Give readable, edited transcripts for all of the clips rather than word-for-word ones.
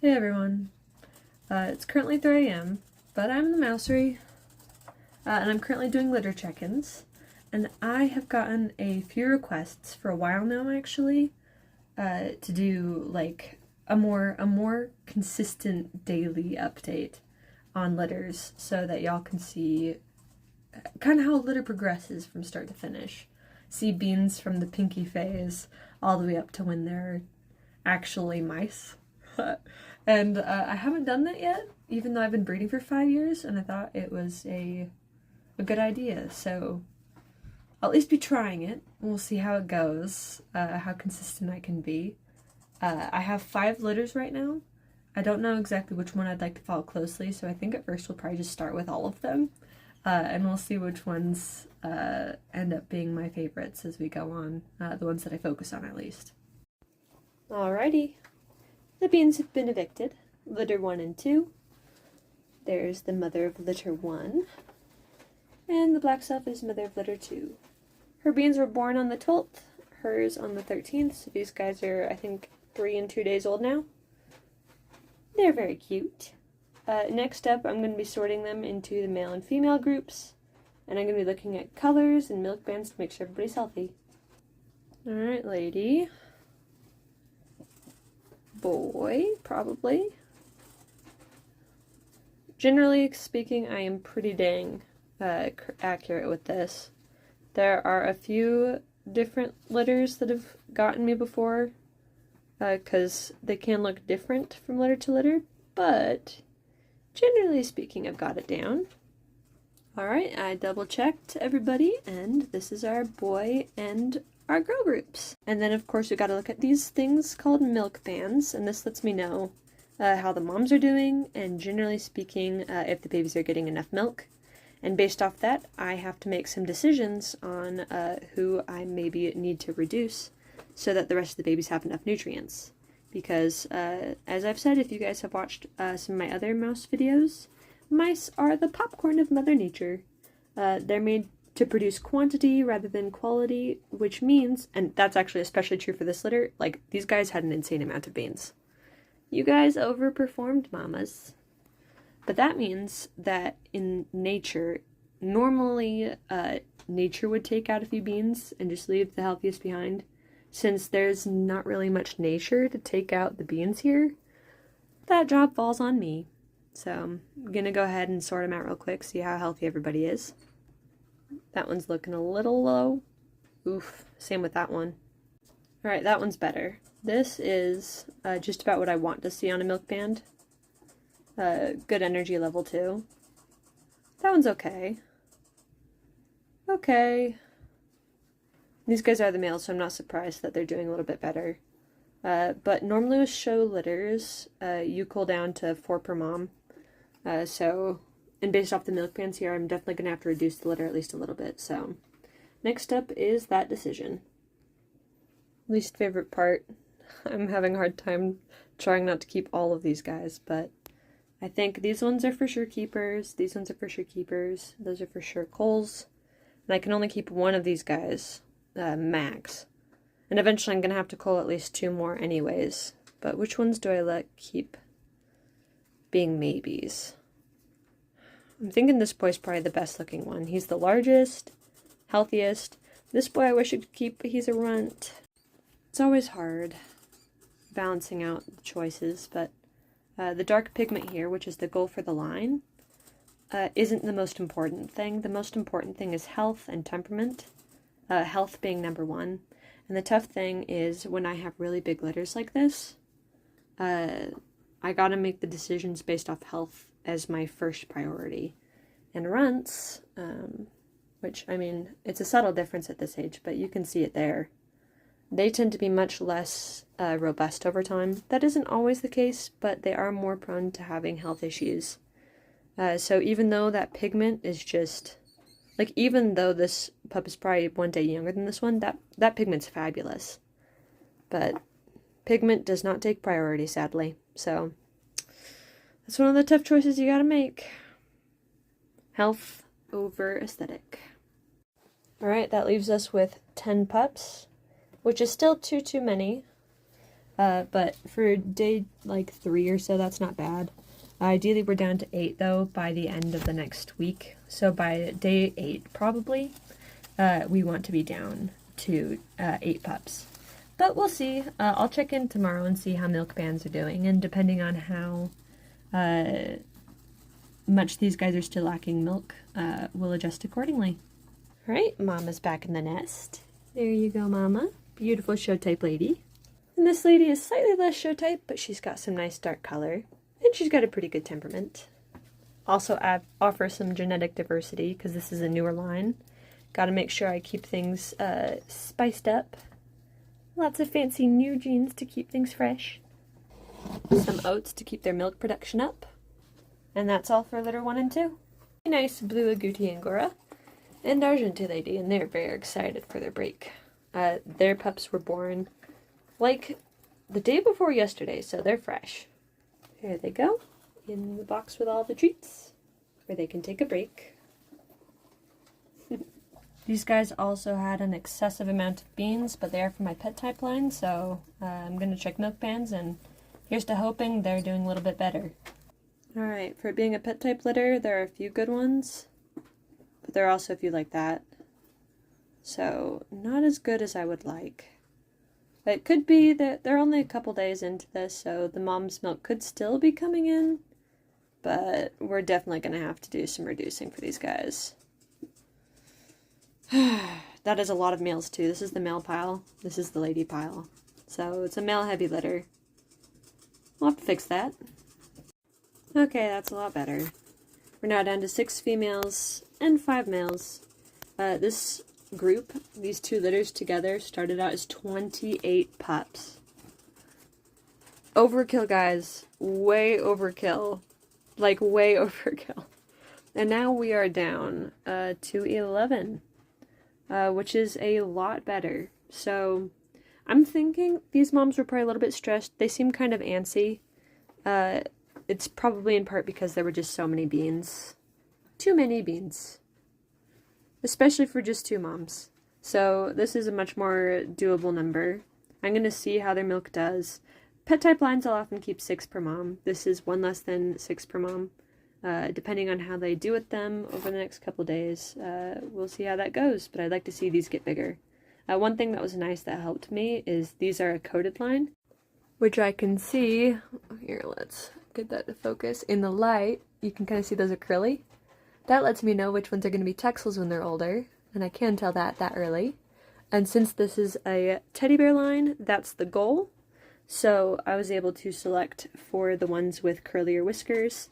Hey everyone, it's currently 3 a.m., but I'm in the mousery, and I'm currently doing litter check-ins, and I have gotten a few requests for a while now actually, to do like a more consistent daily update on litters so that y'all can see kind of how a litter progresses from start to finish. See beans from the pinky phase all the way up to when they're actually mice. And I haven't done that yet, even though I've been breeding for 5 years, and I thought it was a good idea, so I'll at least be trying it. We'll see how it goes, how consistent I can be. I have 5 litters right now. I don't know exactly which one I'd like to follow closely, so I think at first we'll probably just start with all of them, and we'll see which ones end up being my favorites as we go on, the ones that I focus on at least. Alrighty. The beans have been evicted, litter 1 and 2. There's the mother of litter 1, and the black stuff is mother of litter 2. Her beans were born on the 12th, hers on the 13th, so these guys are, I think, 3 and 2 days old now. They're very cute. Next up, I'm going to be sorting them into the male and female groups, and I'm going to be looking at colors and milk bands to make sure everybody's healthy. Alright, lady. Boy, probably. Generally speaking, I am pretty dang accurate with this. There are a few different litters that have gotten me before, because they can look different from litter to litter, but generally speaking, I've got it down. Alright, I double checked everybody, and this is our boy and our girl groups. And then of course we gotta look at these things called milk bands, and this lets me know how the moms are doing, and generally speaking, if the babies are getting enough milk. And based off that, I have to make some decisions on who I maybe need to reduce so that the rest of the babies have enough nutrients. Because, as I've said, if you guys have watched some of my other mouse videos, mice are the popcorn of Mother Nature. They're made to produce quantity rather than quality, which means, and that's actually especially true for this litter, like, these guys had an insane amount of beans. You guys overperformed, mamas. But that means that in nature, normally, nature would take out a few beans and just leave the healthiest behind. Since there's not really much nature to take out the beans here, that job falls on me. So I'm gonna go ahead and sort them out real quick, see how healthy everybody is. That one's looking a little low. Oof, same with that one. Alright, that one's better. This is just about what I want to see on a milk band. Good energy level too. That one's okay. Okay. These guys are the males, so I'm not surprised that they're doing a little bit better. But normally with show litters, you cull down to 4 per mom. And based off the milk bands here, I'm definitely going to have to reduce the litter at least a little bit. So, next up is that decision. Least favorite part. I'm having a hard time trying not to keep all of these guys, but I think these ones are for sure keepers, these ones are for sure keepers, those are for sure culls, and I can only keep one of these guys, max. And eventually I'm going to have to cull at least 2 more anyways, but which ones do I let keep being maybes? I'm thinking this boy's probably the best looking one. He's the largest, healthiest. This boy I wish I could keep, but he's a runt. It's always hard balancing out the choices, but the dark pigment here, which is the goal for the line, isn't the most important thing. The most important thing is health and temperament, health being number 1. And the tough thing is when I have really big litters like this, I gotta make the decisions based off health as my first priority. And runts, which, I mean, it's a subtle difference at this age, but you can see it there. They tend to be much less robust over time. That isn't always the case, but they are more prone to having health issues. So even though that pigment is just, like, even though this pup is probably 1 day younger than this one, that pigment's fabulous. But pigment does not take priority, sadly. So that's one of the tough choices you gotta make. Health over aesthetic. Alright, that leaves us with 10 pups, which is still too many. But for day like 3 or so, that's not bad. Ideally, we're down to 8 though by the end of the next week. So by day 8, probably, we want to be down to 8 pups. But we'll see. I'll check in tomorrow and see how milk bands are doing, and depending on how much these guys are still lacking milk, we'll adjust accordingly. All right, Mama's back in the nest. There you go, Mama. Beautiful show type lady. And this lady is slightly less show type, but she's got some nice dark color, and she's got a pretty good temperament. Also offer some genetic diversity, because this is a newer line. Gotta make sure I keep things spiced up. Lots of fancy new genes to keep things fresh. Some oats to keep their milk production up. And that's all for litter 1 and 2. A nice blue agouti Angora and Argentine lady, and they're very excited for their break. Their pups were born like the day before yesterday, so they're fresh. Here they go, in the box with all the treats, where they can take a break. These guys also had an excessive amount of beans, but they are from my pet type line, so I'm going to check milk bands, and here's to hoping they're doing a little bit better. Alright, for being a pet type litter, there are a few good ones, but there are also a few like that. So, not as good as I would like. It could be that they're only a couple days into this, so the mom's milk could still be coming in, but we're definitely going to have to do some reducing for these guys. That is a lot of males too. This is the male pile. This is the lady pile. So it's a male heavy litter. We'll have to fix that. Okay, that's a lot better. We're now down to 6 females and 5 males. This group, these 2 litters together, started out as 28 pups. Overkill, guys. Way overkill. Like, way overkill. And now we are down to 11. Which is a lot better. So, I'm thinking these moms were probably a little bit stressed. They seem kind of antsy. It's probably in part because there were just so many beans. Too many beans. Especially for just 2 moms. So, this is a much more doable number. I'm going to see how their milk does. Pet type lines I'll often keep 6 per mom. This is 1 less than 6 per mom. Depending on how they do with them over the next couple days, we'll see how that goes, but I'd like to see these get bigger. One thing that was nice that helped me is these are a coated line, which I can see, here, let's get that to focus, in the light, you can kind of see those are curly. That lets me know which ones are going to be Texels when they're older, and I can tell that early. And since this is a teddy bear line, that's the goal, so I was able to select for the ones with curlier whiskers.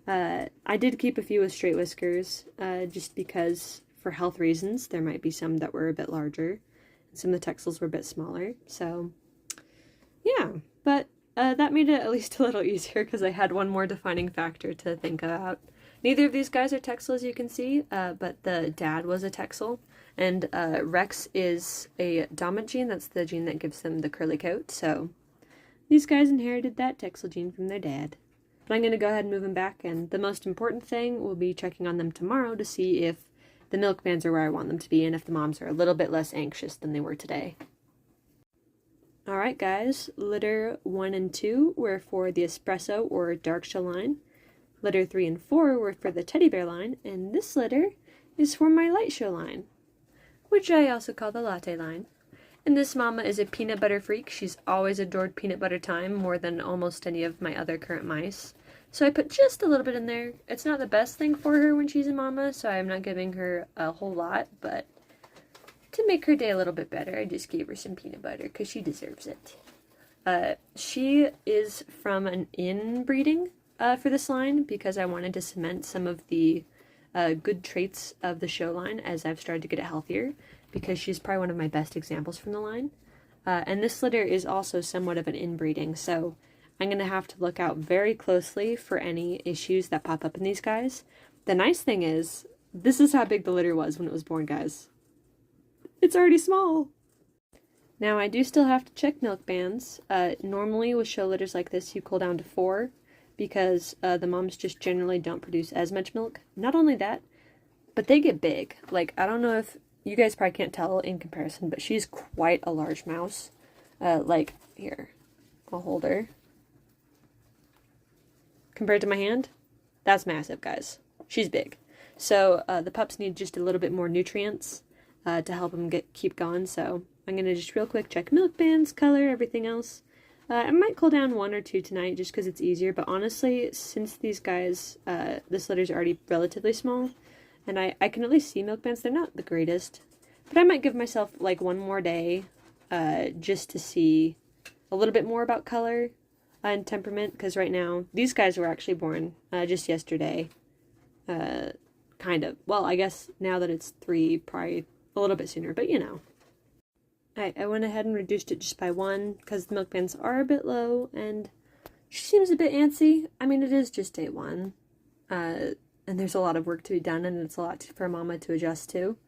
I did keep a few with straight whiskers, just because, for health reasons, there might be some that were a bit larger, and some of the Texels were a bit smaller, so, yeah, but, that made it at least a little easier, because I had one more defining factor to think about. Neither of these guys are Texel, as you can see, but the dad was a Texel, and, Rex is a dominant gene, that's the gene that gives them the curly coat, so, these guys inherited that Texel gene from their dad. But I'm going to go ahead and move them back, and the most important thing will be checking on them tomorrow to see if the milk bands are where I want them to be and if the moms are a little bit less anxious than they were today. Alright guys, litter 1 and 2 were for the espresso or dark shell line. Litter 3 and 4 were for the teddy bear line, and this litter is for my light show line, which I also call the latte line. And this mama is a peanut butter freak. She's always adored peanut butter time more than almost any of my other current mice. So I put just a little bit in there. It's not the best thing for her when she's a mama, so I'm not giving her a whole lot, but to make her day a little bit better, I just gave her some peanut butter because she deserves it. She is from an inbreeding for this line because I wanted to cement some of the good traits of the show line as I've started to get it healthier, because she's probably one of my best examples from the line. And this litter is also somewhat of an inbreeding, so I'm going to have to look out very closely for any issues that pop up in these guys. The nice thing is, this is how big the litter was when it was born, guys. It's already small! Now, I do still have to check milk bands. Normally, with show litters like this, you cool down to 4, because the moms just generally don't produce as much milk. Not only that, but they get big. Like, I don't know if you guys probably can't tell in comparison, but she's quite a large mouse. Like, here. I'll hold her. Compared to my hand, that's massive, guys. She's big. So the pups need just a little bit more nutrients to help them keep going. So I'm going to just real quick check milk bands, color, everything else. I might cool down 1 or 2 tonight just because it's easier. But honestly, since these guys, this litter's already relatively small, and I can at least see milk bands, they're not the greatest. But I might give myself like 1 more day just to see a little bit more about color and temperament, because right now, these guys were actually born just yesterday. Kind of. Well, I guess now that it's 3, probably a little bit sooner, but you know. I went ahead and reduced it just by 1, because the milk bands are a bit low, and she seems a bit antsy. I mean, it is just day 1, and there's a lot of work to be done, and it's a lot for Mama to adjust to.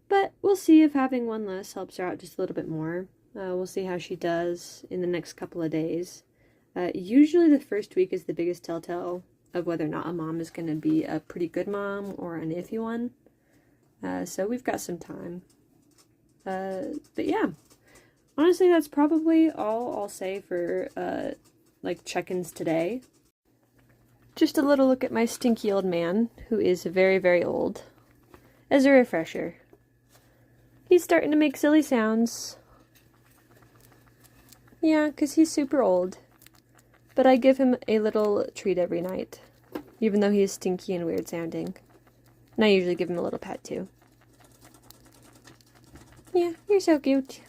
But we'll see if having 1 less helps her out just a little bit more. We'll see how she does in the next couple of days. Usually the first week is the biggest telltale of whether or not a mom is going to be a pretty good mom or an iffy one. So we've got some time. But yeah, honestly, that's probably all I'll say for, like, check-ins today. Just a little look at my stinky old man, who is very, very old, as a refresher. He's starting to make silly sounds. Yeah, 'cause he's super old. But I give him a little treat every night, even though he is stinky and weird sounding. And I usually give him a little pet too. Yeah, you're so cute.